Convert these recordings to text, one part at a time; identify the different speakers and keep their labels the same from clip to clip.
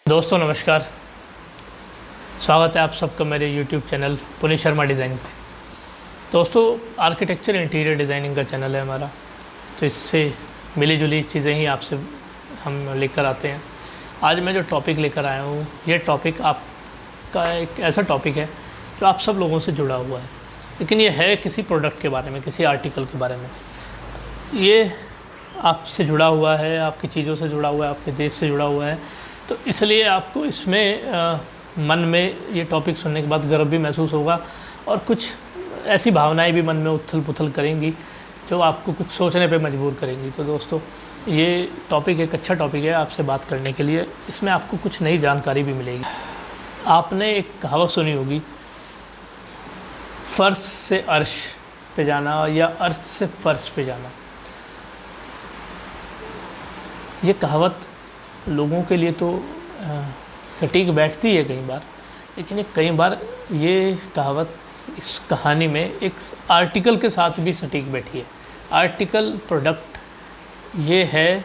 Speaker 1: दोस्तों नमस्कार, स्वागत है आप सबका मेरे YouTube channel Puneet Sharma design पे। दोस्तों आर्किटेक्चर इंटीरियर डिज़ाइनिंग का चैनल है हमारा, तो इससे मिली जुली चीज़ें ही आपसे हम लेकर आते हैं। आज मैं जो टॉपिक लेकर आया हूँ, ये टॉपिक आपका एक ऐसा टॉपिक है जो आप सब लोगों से जुड़ा हुआ है, लेकिन ये है किसी प्रोडक्ट के बारे में, किसी आर्टिकल के बारे में। ये आपसे जुड़ा हुआ है, आपकी चीज़ों से जुड़ा हुआ है, आपके देश से जुड़ा हुआ है, तो इसलिए आपको इसमें मन में ये टॉपिक सुनने के बाद गर्व भी महसूस होगा और कुछ ऐसी भावनाएं भी मन में उथल पुथल करेंगी जो आपको कुछ सोचने पे मजबूर करेंगी। तो दोस्तों ये टॉपिक एक अच्छा टॉपिक है आपसे बात करने के लिए, इसमें आपको कुछ नई जानकारी भी मिलेगी। आपने एक कहावत सुनी होगी, फ़र्श से अर्श पे जाना या अर्श से फ़र्श पे जाना। ये कहावत लोगों के लिए तो सटीक बैठती है कई बार, लेकिन कई बार ये कहावत इस कहानी में एक आर्टिकल के साथ भी सटीक बैठी है। आर्टिकल प्रोडक्ट ये है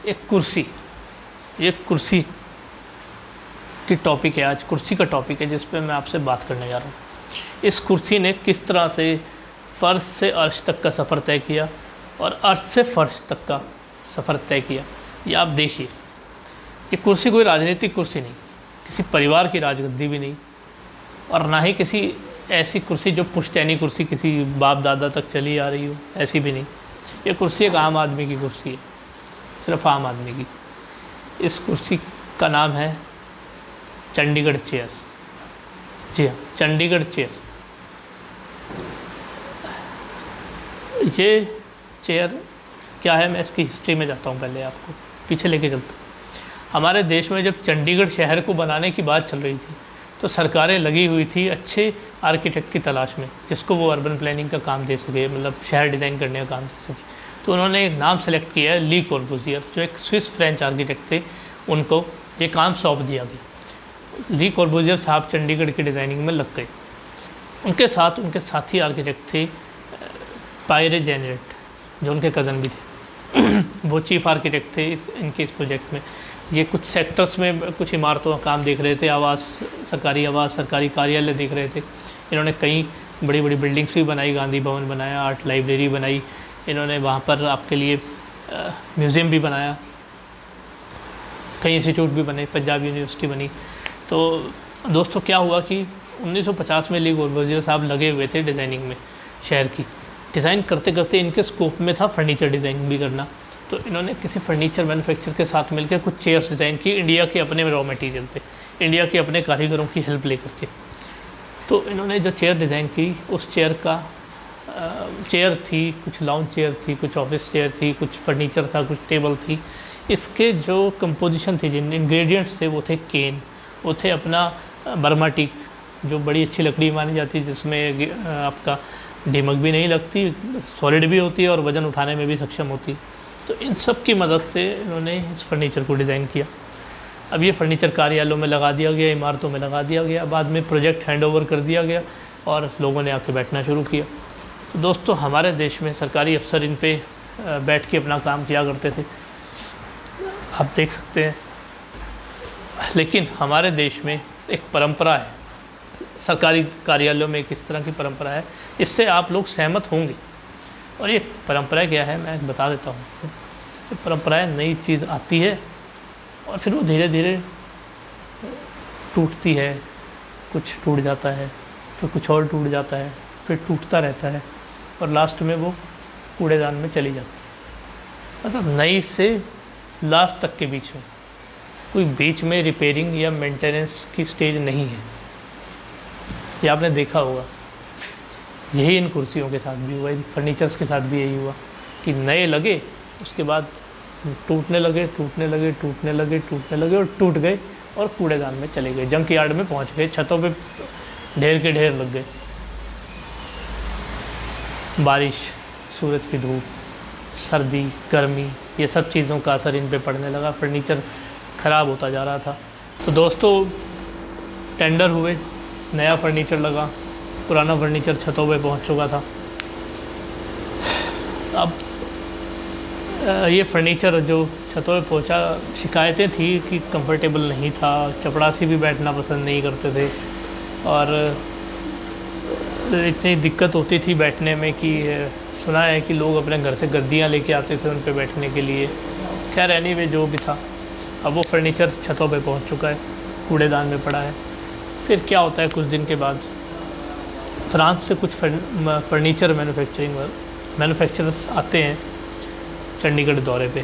Speaker 1: एक कुर्सी। ये कुर्सी की टॉपिक है, आज कुर्सी का टॉपिक है जिस पे मैं आपसे बात करने जा रहा हूँ। इस कुर्सी ने किस तरह से फ़र्श से अर्श तक का सफ़र तय किया और अर्श से फ़र्श तक का सफ़र तय किया, ये आप देखिए। ये कुर्सी कोई राजनीतिक कुर्सी नहीं, किसी परिवार की राजगद्दी भी नहीं, और ना ही किसी ऐसी कुर्सी जो पुश्तैनी कुर्सी किसी बाप दादा तक चली आ रही हो, ऐसी भी नहीं। ये कुर्सी एक आम आदमी की कुर्सी है, सिर्फ आम आदमी की। इस कुर्सी का नाम है चंडीगढ़ चेयर। जी हाँ, चंडीगढ़ चेयर। ये चेयर क्या है, मैं इसकी हिस्ट्री में जाता हूँ, पहले आपको पीछे लेके चलता हूँ। हमारे देश में जब चंडीगढ़ शहर को बनाने की बात चल रही थी तो सरकारें लगी हुई थी अच्छे आर्किटेक्ट की तलाश में, जिसको वो अर्बन प्लानिंग का काम दे सके, मतलब शहर डिज़ाइन करने का काम दे सके। तो उन्होंने एक नाम सेलेक्ट किया है, ली कॉर्बुज़ियर, जो एक स्विस फ्रेंच आर्किटेक्ट थे। उनको ये काम सौंप दिया गया। ली कॉर्बुज़ियर साहब चंडीगढ़ की डिज़ाइनिंग में लग गए। उनके साथ उनके साथी आर्किटेक्ट थे पायरे जेनेट, जो उनके कज़न भी थे। वो चीफ आर्किटेक्ट थे इनके इस प्रोजेक्ट में। ये कुछ सेक्टर्स में कुछ इमारतों का काम देख रहे थे, आवास, सरकारी कार्यालय देख रहे थे। इन्होंने कई बड़ी बड़ी बिल्डिंग्स भी बनाई, गांधी भवन बनाया, आर्ट लाइब्रेरी बनाई, इन्होंने वहाँ पर आपके लिए म्यूज़ियम भी बनाया, कई इंस्टीट्यूट भी बने, पंजाब यूनिवर्सिटी बनी। तो दोस्तों क्या हुआ कि 1950 में ली कॉर्बुज़ियर साहब लगे हुए थे डिज़ाइनिंग में। शहर की डिज़ाइन करते करते इनके स्कोप में था फर्नीचर डिज़ाइनिंग भी करना। तो इन्होंने किसी फर्नीचर मैन्युफैक्चर के साथ मिलकर कुछ चेयर्स डिज़ाइन की, इंडिया के अपने रॉ मटेरियल पे, इंडिया के अपने कारीगरों की हेल्प लेकर के। तो इन्होंने जो चेयर डिज़ाइन की, उस चेयर का चेयर थी, कुछ लाउंज चेयर थी, कुछ ऑफिस चेयर थी, कुछ फर्नीचर था, कुछ टेबल थी। इसके जो कंपोजिशन थी, जिन इंग्रेडिएंट्स थे, वो थे केन, वो थे अपना बर्मा टीक, जो बड़ी अच्छी लकड़ी मानी जाती है, जिसमें आपका दीमक भी नहीं लगती, सॉलिड भी होती है और वज़न उठाने में भी सक्षम होती है। तो इन सब की मदद से इन्होंने इस फर्नीचर को डिज़ाइन किया। अब ये फर्नीचर कार्यालयों में लगा दिया गया, इमारतों में लगा दिया गया, बाद में प्रोजेक्ट हैंडओवर कर दिया गया और लोगों ने आके बैठना शुरू किया। तो दोस्तों हमारे देश में सरकारी अफसर इन पे बैठ के अपना काम किया करते थे, आप देख सकते हैं। लेकिन हमारे देश में एक परंपरा है, सरकारी कार्यालयों में किस तरह की परंपरा है, इससे आप लोग सहमत होंगे। और ये परंपरा क्या है मैं बता देता हूँ। ये परंपराएं, नई चीज़ आती है और फिर वो धीरे धीरे टूटती है, कुछ टूट जाता है, फिर कुछ और टूट जाता है, फिर टूटता रहता है और लास्ट में वो कूड़ेदान में चली जाती है। मतलब नई से लास्ट तक के बीच में कोई बीच में रिपेयरिंग या मेंटेनेंस की स्टेज नहीं है। ये आपने देखा होगा। यही इन कुर्सियों के साथ भी हुआ, इन फर्नीचर्स के साथ भी यही हुआ कि नए लगे, उसके बाद टूटने लगे और टूट गए और कूड़ेदान में चले गए, जंक यार्ड में पहुंच गए, छतों पे ढेर के ढेर लग गए। बारिश, सूरज की धूप, सर्दी, गर्मी, ये सब चीज़ों का असर इन पे पड़ने लगा, फर्नीचर ख़राब होता जा रहा था। तो दोस्तों टेंडर हुए, नया फर्नीचर लगा, पुराना फर्नीचर छतों पे पहुंच चुका था। अब ये फर्नीचर जो छतों पे पहुंचा, शिकायतें थी कि कंफर्टेबल नहीं था, चपरासी भी बैठना पसंद नहीं करते थे और इतनी दिक्कत होती थी बैठने में कि सुना है कि लोग अपने घर से गद्दियाँ लेके आते थे उन पे बैठने के लिए। खैर एनीवे जो भी था, अब वो फर्नीचर छतों पे पहुंच चुका है, कूड़ेदान में पड़ा है। फिर क्या होता है, कुछ दिन के बाद फ्रांस से कुछ फर्नीचर मैन्युफैक्चरर्स आते हैं चंडीगढ़ दौरे पे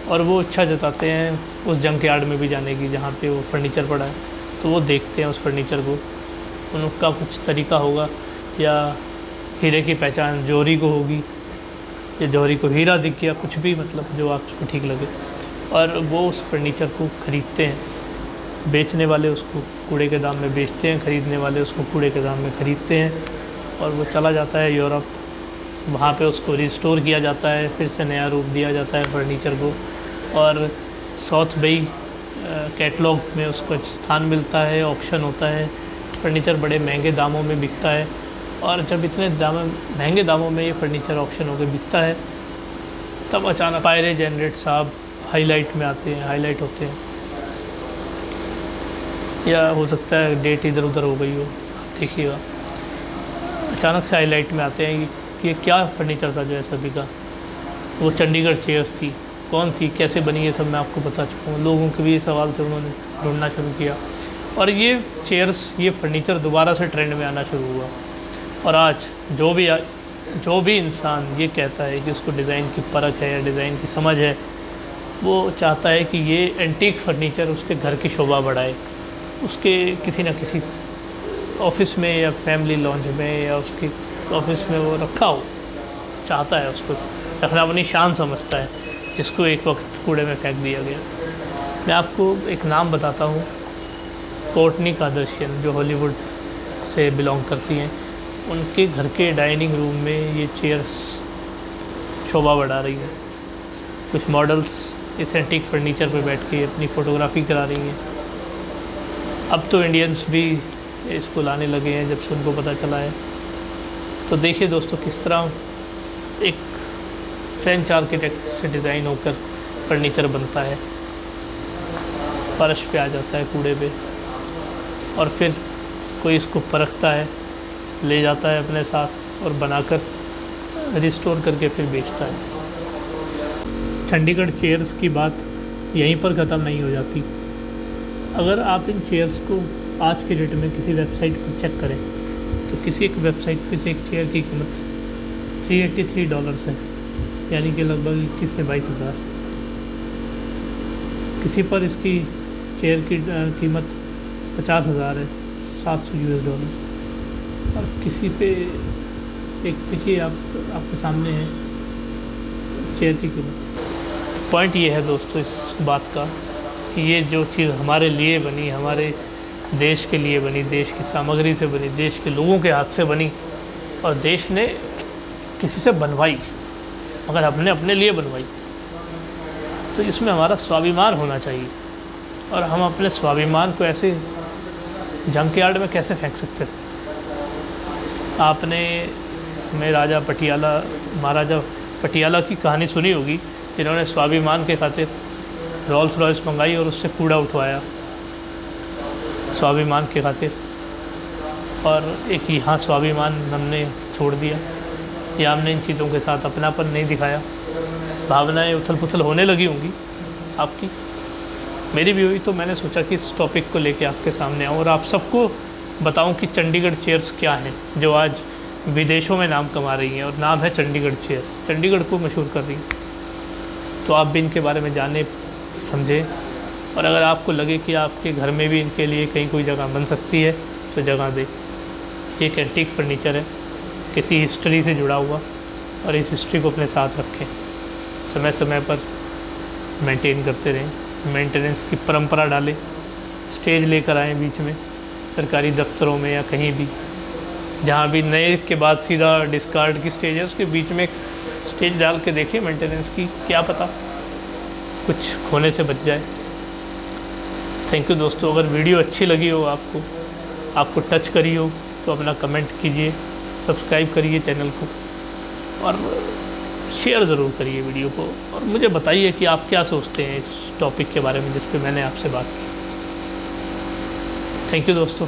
Speaker 1: और वो इच्छा जताते हैं उस जंक यार्ड में भी जाने की जहाँ पे वो फर्नीचर पड़ा है। तो वो देखते हैं उस फर्नीचर को, उनका कुछ तरीका होगा या हीरे की पहचान जौहरी को होगी या जौहरी को हीरा दिख गया, कुछ भी मतलब जो आपको ठीक लगे, और वो उस फर्नीचर को ख़रीदते हैं। बेचने वाले उसको कूड़े के दाम में बेचते हैं, ख़रीदने वाले उसको कूड़े के दाम में ख़रीदते हैं और वो चला जाता है यूरोप। वहाँ पे उसको रिस्टोर किया जाता है, फिर से नया रूप दिया जाता है फर्नीचर को और साउथ बई कैटलॉग में उसको स्थान मिलता है, ऑप्शन होता है। फर्नीचर बड़े महंगे दामों में बिकता है और जब इतने महंगे दामों में ये फर्नीचर ऑप्शन होकर बिकता है, तब अचानक पायरे जनरेट साहब हाईलाइट में आते हैं, हाईलाइट होते हैं, या हो सकता है डेट इधर उधर हो गई हो, देखिएगा। अचानक से हाईलाइट में आते हैं कि ये क्या फर्नीचर था जो ऐसा बिका। वो चंडीगढ़ चेयर्स थी, कौन थी, कैसे बनी, ये सब मैं आपको बता चुका हूँ। लोगों के भी ये सवाल थे, उन्होंने ढूंढना शुरू किया और ये चेयर्स, ये फर्नीचर दोबारा से ट्रेंड में आना शुरू हुआ। और आज जो भी इंसान ये कहता है कि उसको डिज़ाइन की परख है या डिज़ाइन की समझ है, वो चाहता है कि ये एंटीक फर्नीचर उसके घर की शोभा बढ़ाए, उसके किसी न किसी ऑफिस में या फैमिली लॉन्ज में या उसके ऑफिस में वो रखा हो, चाहता है उसको रखना, अपनी शान समझता है, जिसको एक वक्त कूड़े में फेंक दिया गया। मैं आपको एक नाम बताता हूँ, कोर्टनी कार्दाशियन, जो हॉलीवुड से बिलोंग करती हैं, उनके घर के डाइनिंग रूम में ये चेयर्स शोभा बढ़ा रही हैं। कुछ मॉडल्स इस एंटीक फर्नीचर पर बैठ के अपनी फ़ोटोग्राफी करा रही हैं। अब तो इंडियंस भी इसको लाने लगे हैं जब से उनको पता चला है। तो देखिए दोस्तों, किस तरह एक फ्रेंच आर्किटेक्ट से डिज़ाइन होकर फर्नीचर बनता है, फर्श पे आ जाता है कूड़े पे, और फिर कोई इसको परखता है, ले जाता है अपने साथ और बनाकर रिस्टोर करके फिर बेचता है। चंडीगढ़ चेयर्स की बात यहीं पर ख़त्म नहीं हो जाती। अगर आप इन चेयर्स को आज के डेट में किसी वेबसाइट पर चेक करें तो किसी एक वेबसाइट पे से एक चेयर की कीमत $383 है, यानी कि लगभग 21 से 22 हज़ार। किसी पर इसकी चेयर की कीमत 50,000 है, $700। और किसी पे एक देखिए आपके सामने है चेयर की कीमत। पॉइंट ये है दोस्तों इस बात का कि ये जो चीज़ हमारे लिए बनी, हमारे देश के लिए बनी, देश की सामग्री से बनी, देश के लोगों के हाथ से बनी और देश ने किसी से बनवाई, अगर हमने अपने लिए बनवाई तो इसमें हमारा स्वाभिमान होना चाहिए। और हम अपने स्वाभिमान को ऐसे जंक यार्ड में कैसे फेंक सकते थे। आपने महाराजा पटियाला की कहानी सुनी होगी, जिन्होंने स्वाभिमान के खातिर रोल्स रॉयस मंगाई और उससे कूड़ा उठवाया स्वाभिमान के खातिर। और एक यहाँ स्वाभिमान हमने छोड़ दिया या हमने इन चीज़ों के साथ अपनापन नहीं दिखाया। भावनाएं उथल पुथल होने लगी होंगी आपकी, मेरी भी हुई। तो मैंने सोचा कि इस टॉपिक को लेके आपके सामने आऊँ और आप सबको बताऊं कि चंडीगढ़ चेयर्स क्या हैं, जो आज विदेशों में नाम कमा रही हैं और नाम है चंडीगढ़ चेयर, चंडीगढ़ को मशहूर कर रही हैं। तो आप भी इनके बारे में जाने समझें, और अगर आपको लगे कि आपके घर में भी इनके लिए कहीं कोई जगह बन सकती है तो जगह दें। ये एक एंटीक फर्नीचर है, किसी हिस्ट्री से जुड़ा हुआ, और इस हिस्ट्री को अपने साथ रखें, समय समय पर मेंटेन करते रहें, मेंटेनेंस की परंपरा डालें, स्टेज लेकर आएँ बीच में, सरकारी दफ्तरों में या कहीं भी जहाँ भी नए के बाद सीधा डिस्कार्ड की स्टेज है, उसके बीच में स्टेज डाल के देखिए मेंटेनेंस की, क्या पता कुछ खोने से बच जाए। थैंक यू दोस्तों। अगर वीडियो अच्छी लगी हो, आपको टच करी हो, तो अपना कमेंट कीजिए, सब्सक्राइब करिए चैनल को और शेयर ज़रूर करिए वीडियो को, और मुझे बताइए कि आप क्या सोचते हैं इस टॉपिक के बारे में जिस पे मैंने आपसे बात की। थैंक यू दोस्तों।